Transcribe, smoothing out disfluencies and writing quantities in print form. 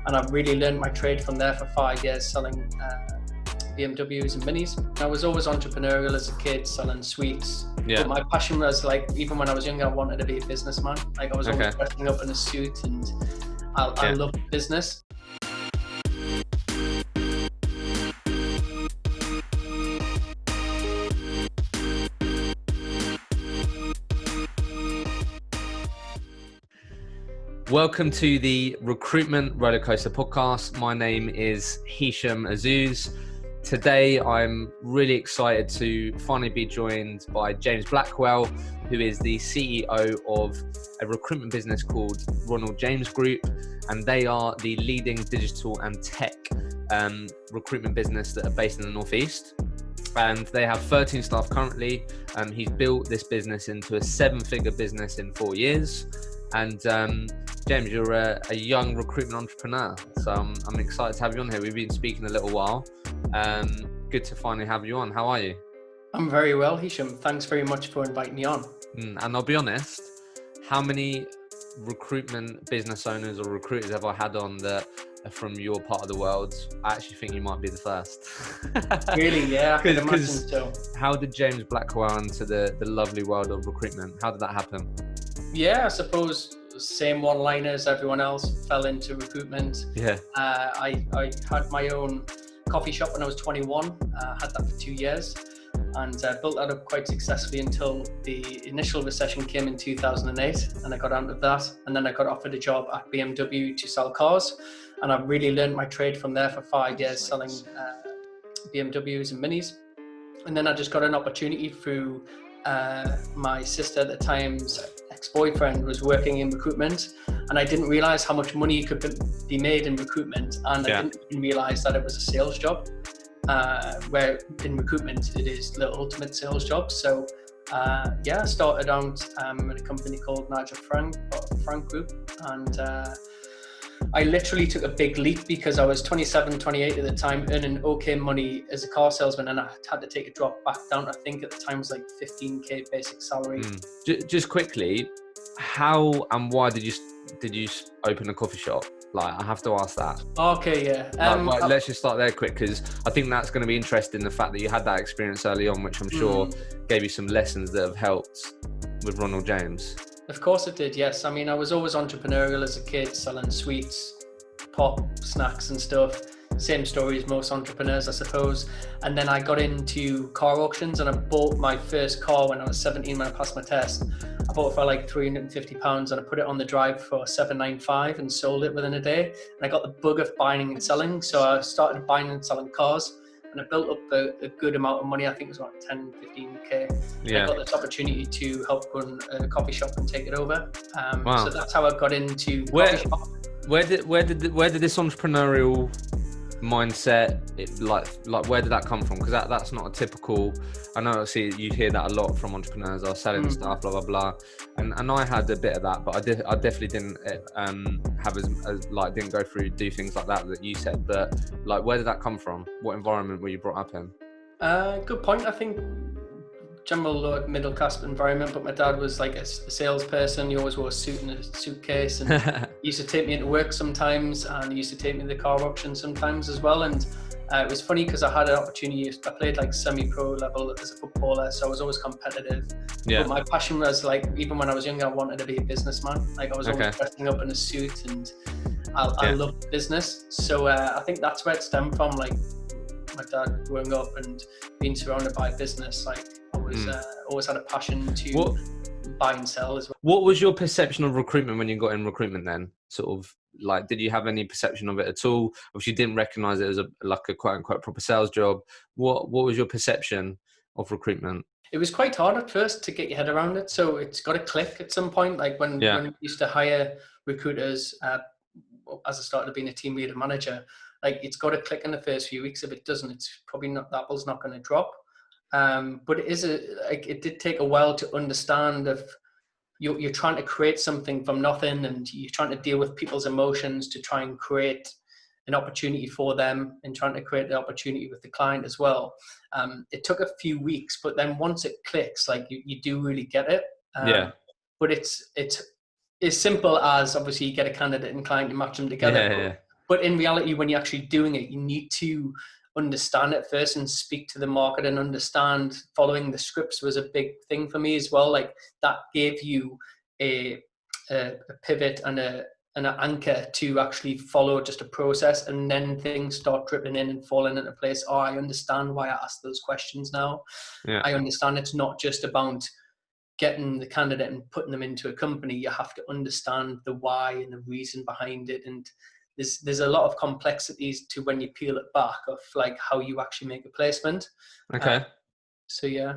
and I really learned my trade from there for 5 years selling BMWs and Minis. I was always entrepreneurial as a kid, selling sweets. Yeah. But my passion was like, even when I was younger, I wanted to be a businessman. Like I was always dressing up in a suit, and I loved business. Welcome to the Recruitment Rollercoaster Podcast. My name is Hishem Azzouz. Today, I'm really excited to finally be joined by James Blackwell, who is the CEO of a recruitment business called Ronald James Group, and they are the leading digital and tech recruitment business that are based in the Northeast. And they have 13 staff currently. He's built this business into a 7-figure business in 4 years. And James, you're a young recruitment entrepreneur, so I'm excited to have you on here. We've been speaking a little while. Good to finally have you on. How are you? I'm very well, Hishem. Thanks very much for inviting me on. And I'll be honest, how many recruitment business owners or recruiters have I had on that are from your part of the world? I actually think you might be the first. Really? Yeah, I can imagine so. How did James Blackwell into the lovely world of recruitment? How did that happen? Yeah, I suppose same one-liner as everyone else, fell into recruitment. Yeah. I had my own coffee shop when I was 21, had that for 2 years, and built that up quite successfully until the initial recession came in 2008, and I got out of that, and then I got offered a job at BMW to sell cars, and I really learned my trade from there for 5 years, selling BMWs and Minis. And then I just got an opportunity through my sister at the time's ex-boyfriend was working in recruitment, and I didn't realize how much money could be made in recruitment, and I didn't even realize that it was a sales job, where in recruitment it is the ultimate sales job. So I started out at a company called Nigel Frank Group, and I literally took a big leap because I was 27, 28 at the time, earning okay money as a car salesman, and I had to take a drop back down. I think at the time it was like 15k basic salary. Just quickly, how and why did you open a coffee shop? Like, I have to ask that. Okay, yeah. Let's just start there quick, because I think that's going to be interesting, the fact that you had that experience early on, which I'm sure gave you some lessons that have helped with Ronald James. Of course it did, yes. I mean, I was always entrepreneurial as a kid, selling sweets, pop, snacks and stuff. Same story as most entrepreneurs, I suppose. And then I got into car auctions, and I bought my first car when I was 17 when I passed my test. I bought it for like £350, and I put it on the drive for $795 and sold it within a day. And I got the bug of buying and selling. So I started buying and selling cars, and I built up a good amount of money. I think it was about 10, 15k. Yeah. I got this opportunity to help run a coffee shop and take it over. Wow. So that's how I got into coffee shop. Where did this entrepreneurial mindset, where did that come from? Because that's not a typical, I know, you hear that a lot from entrepreneurs, are selling stuff, blah blah blah, and I had a bit of that, but I definitely didn't have didn't go through do things like that you said. But like, where did that come from? What environment were you brought up in? Good point. I think general middle class environment, but my dad was like a salesperson. He always wore a suit and a suitcase, and he used to take me into work sometimes, and he used to take me to the car auction sometimes as well. And it was funny because I had an opportunity. I played like semi-pro level as a footballer, so I was always competitive. Yeah. But my passion was like, even when I was younger, I wanted to be a buessman. Like I was always dressing up in a suit, and I loved business. So I think that's where it stemmed from. Like my dad growing up and being surrounded by business, like I always had a passion to buy and sell as well. What was your perception of recruitment when you got in recruitment then? Sort of like, did you have any perception of it at all? Obviously, you didn't recognize it as a quote unquote proper sales job. What was your perception of recruitment? It was quite hard at first to get your head around it. So it's got to click at some point. Like when we used to hire recruiters, as I started being a team leader manager, like it's got to click in the first few weeks. If it doesn't, it's probably not, that ball's not going to drop. But it did take a while to understand if you're trying to create something from nothing, and you're trying to deal with people's emotions to try and create an opportunity for them, and trying to create the opportunity with the client as well. It took a few weeks, but then once it clicks, like you do really get it. But it's as simple as, obviously, you get a candidate and client, you match them together. But in reality, when you're actually doing it, you need to understand it first and speak to the market and understand. Following the scripts was a big thing for me as well. Like that gave you a pivot and an anchor to actually follow just a process, and then things start dripping in and falling into place. Oh, I understand why I asked those questions now. Yeah. I understand it's not just about getting the candidate and putting them into a company. You have to understand the why and the reason behind it. And there's a lot of complexities to when you peel it back of like how you actually make a placement. Okay. So yeah.